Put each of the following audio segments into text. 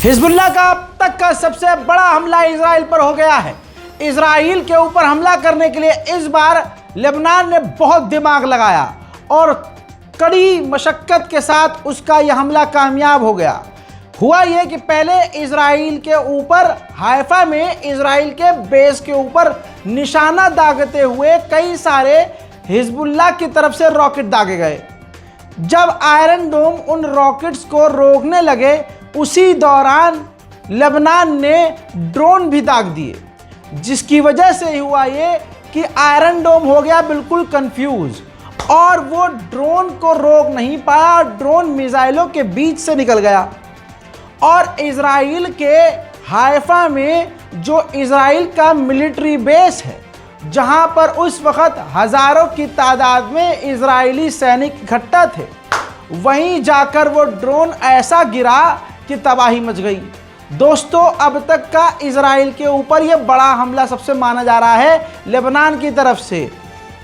Hezbollah का अब तक का सबसे बड़ा हमला इजराइल पर हो गया है। इजराइल के ऊपर हमला करने के लिए इस बार लेबनान ने बहुत दिमाग लगाया और कड़ी मशक्कत के साथ उसका यह हमला कामयाब हो गया। हुआ यह कि पहले इजराइल के ऊपर हाइफा में इजराइल के बेस के ऊपर निशाना दागते हुए कई सारे हिजबुल्लाह की तरफ से रॉकेट दागे गए। जब आयरन डोम उन रॉकेट्स को रोकने लगे, उसी दौरान लेबनान ने ड्रोन भी दाग दिए, जिसकी वजह से हुआ ये कि आयरन डोम हो गया बिल्कुल कंफ्यूज और वो ड्रोन को रोक नहीं पाया। ड्रोन मिसाइलों के बीच से निकल गया और इजराइल के हाइफा में जो इजराइल का मिलिट्री बेस है, जहां पर उस वक्त हजारों की तादाद में इजरायली सैनिक इकट्ठा थे, वहीं जाकर वो ड्रोन ऐसा गिरा कि तबाही मच गई। दोस्तों, अब तक का इजराइल के ऊपर यह बड़ा हमला सबसे माना जा रहा है लेबनान की तरफ से।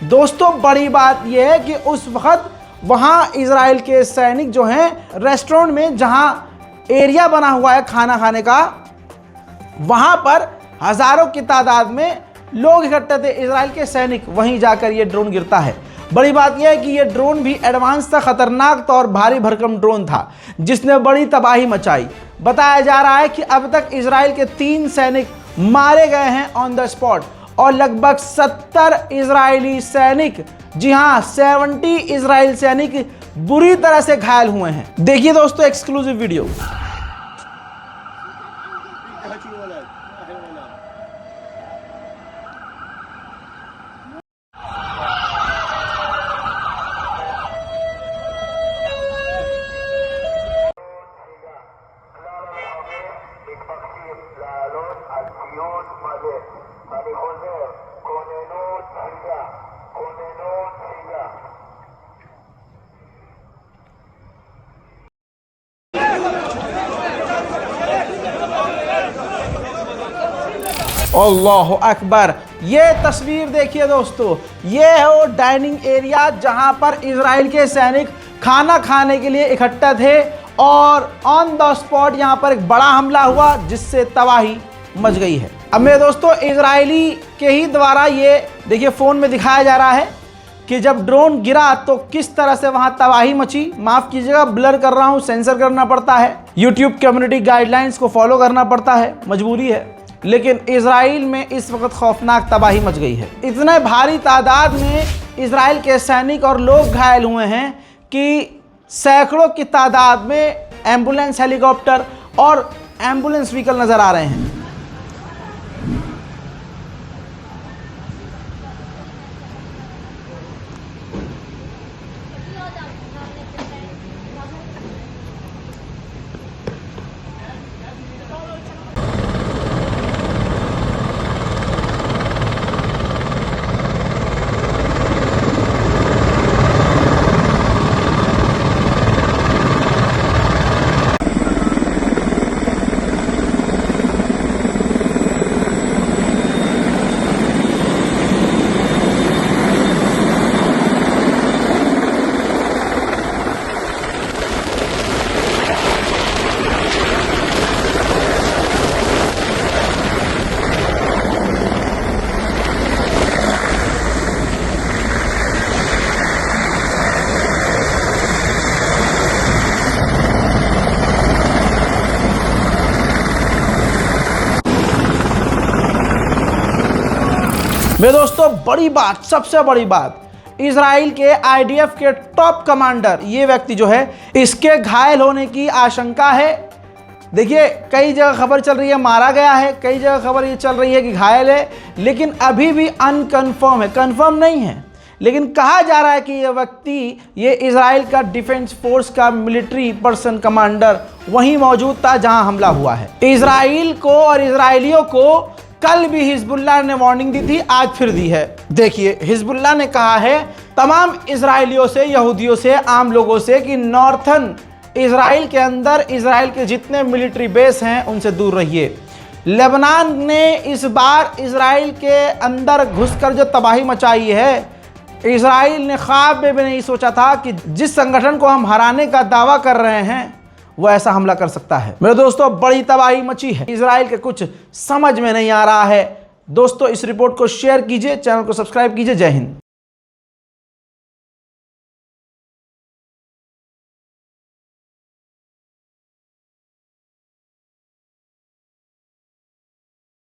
दोस्तों, बड़ी बात यह है कि उस वक्त वहां इजराइल के सैनिक जो हैं रेस्टोरेंट में, जहां एरिया बना हुआ है खाना खाने का, वहां पर हजारों की तादाद में लोग इकट्ठे थे इजराइल के सैनिक, वहीं जाकर ये ड्रोन गिरता है। बड़ी बात यह है कि ये ड्रोन भी एडवांस था, खतरनाक था और भारी भरकम ड्रोन था, जिसने बड़ी तबाही मचाई। बताया जा रहा है कि अब तक इजराइल के 3 सैनिक मारे गए हैं ऑन द स्पॉट और लगभग 70 इजरायली सैनिक, जी हाँ 70 इजराइल सैनिक बुरी तरह से घायल हुए हैं। देखिए दोस्तों एक्सक्लूसिव वीडियो। अल्लाह अकबर। ये तस्वीर देखिए दोस्तों, ये है वो डाइनिंग एरिया जहां पर इजराइल के सैनिक खाना खाने के लिए इकट्ठा थे और ऑन द स्पॉट यहां पर एक बड़ा हमला हुआ जिससे तबाही मच गई है। अब मेरे दोस्तों, इजरायली के ही द्वारा ये देखिए फ़ोन में दिखाया जा रहा है कि जब ड्रोन गिरा तो किस तरह से वहां तबाही मची। माफ़ कीजिएगा, ब्लर कर रहा हूं, सेंसर करना पड़ता है, यूट्यूब कम्युनिटी गाइडलाइंस को फॉलो करना पड़ता है, मजबूरी है। लेकिन इजराइल में इस वक्त खौफनाक तबाही मच गई है। इतने भारी तादाद में इजराइल के सैनिक और लोग घायल हुए हैं कि सैकड़ों की तादाद में एम्बुलेंस, हेलीकॉप्टर और एम्बुलेंस व्हीकल नज़र आ रहे हैं। मेरे दोस्तों, बड़ी बात, सबसे बड़ी बात, इजराइल के आईडीएफ के टॉप कमांडर, ये व्यक्ति जो है, इसके घायल होने की आशंका है। देखिए, कई जगह खबर चल रही है मारा गया है, कई जगह खबर ये चल रही है कि घायल है, लेकिन अभी भी अनकन्फर्म है, कंफर्म नहीं है। लेकिन कहा जा रहा है कि ये व्यक्ति, ये इजराइल का डिफेंस फोर्स का मिलिट्री पर्सन कमांडर वहीं मौजूद था जहां हमला हुआ है। इजराइल को और इजराइलियों को कल भी हिजबुल्लाह ने वार्निंग दी थी, आज फिर दी है। देखिए, हिजबुल्लाह ने कहा है तमाम इजराइलियों से, यहूदियों से, आम लोगों से कि नॉर्थन इजराइल के अंदर इजराइल के जितने मिलिट्री बेस हैं उनसे दूर रहिए। लेबनान ने इस बार इजराइल के अंदर घुसकर जो तबाही मचाई है, इजराइल ने ख्वाब में भी नहीं सोचा था कि जिस संगठन को हम हराने का दावा कर रहे हैं वो ऐसा हमला कर सकता है। मेरे दोस्तों, बड़ी तबाही मची है, इजराइल के कुछ समझ में नहीं आ रहा है। दोस्तों, इस रिपोर्ट को शेयर कीजिए, चैनल को सब्सक्राइब कीजिए। जय हिंद।